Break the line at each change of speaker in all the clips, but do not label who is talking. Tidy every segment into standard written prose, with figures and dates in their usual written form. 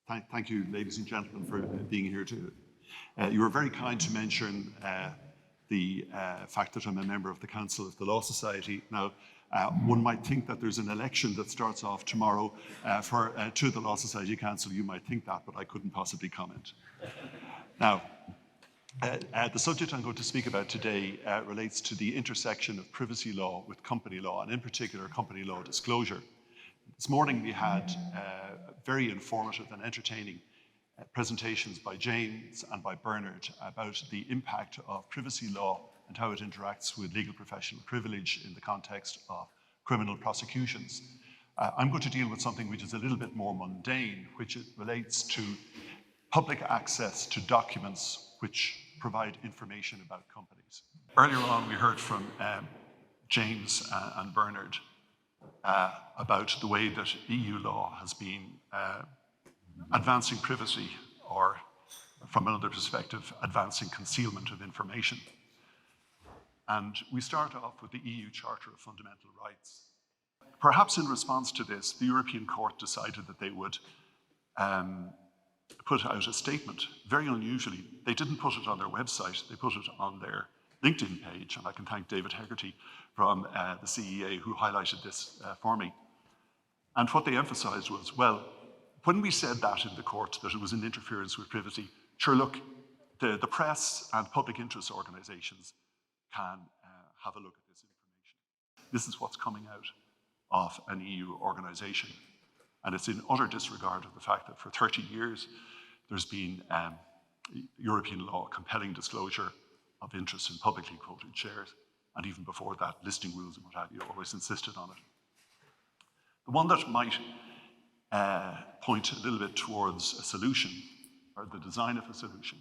Thank you, ladies and gentlemen, for being here too. You were very kind to mention the fact that I'm a member of the Council of the Law Society. Now, one might think that there's an election that starts off tomorrow to the Law Society Council. You might think that, but I couldn't possibly comment. Now, the subject I'm going to speak about today relates to the intersection of privacy law with company law, and in particular, company law disclosure. This morning we had very informative and entertaining presentations by James and by Bernard about the impact of privacy law and how it interacts with legal professional privilege in the context of criminal prosecutions. I'm going to deal with something which is a little bit more mundane, which relates to public access to documents which provide information about companies. Earlier on, we heard from James and Bernard about the way that EU law has been advancing privacy, or from another perspective, advancing concealment of information. And we start off with the EU Charter of Fundamental Rights. Perhaps in response to this, the European Court decided that they would put out a statement. Very unusually, they didn't put it on their website, they put it on their LinkedIn page, and I can thank David Hegarty from the CEA who highlighted this for me. And what they emphasised was, well, when we said that in the court, that it was an interference with privacy, sure, look, the press and public interest organisations can have a look at this information. This is what's coming out of an EU organisation. And it's in utter disregard of the fact that for 30 years, there's been European law compelling disclosure of interest in publicly quoted shares. And even before that, listing rules and what have you always insisted on it. The one that might point a little bit towards a solution, or the design of a solution,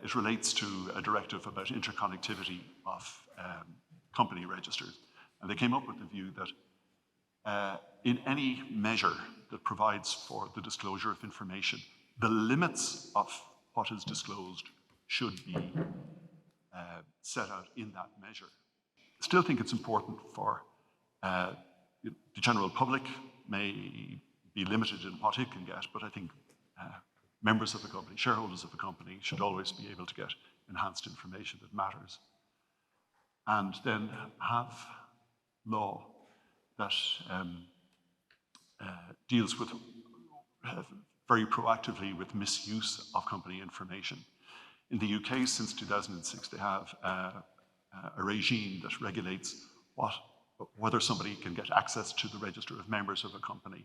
it relates to a directive about interconnectivity of company registers. And they came up with the view that in any measure that provides for the disclosure of information, the limits of what is disclosed should be set out in that measure. I still think it's important for the general public may be limited in what it can get, but I think members of the company, shareholders of the company, should always be able to get enhanced information that matters. And then have law that deals with very proactively with misuse of company information. In the UK, since 2006, they have a regime that regulates whether somebody can get access to the register of members of a company.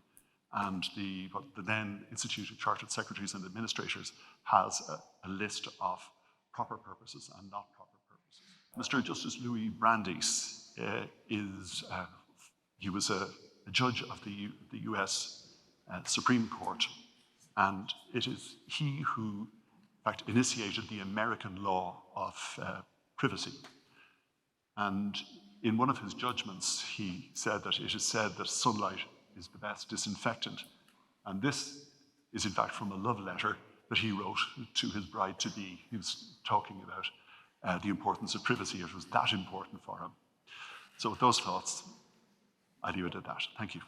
And what the then Institute of Chartered Secretaries and Administrators has a list of proper purposes and not proper purposes. Mr. Justice Louis Brandeis he was a judge of the US Supreme Court, and it is he who, in fact, initiated the American law of privacy. And in one of his judgments, he said that it is said that sunlight is the best disinfectant. And this is in fact from a love letter that he wrote to his bride-to-be. He was talking about the importance of privacy. It was that important for him. So with those thoughts, I leave it at that. Thank you.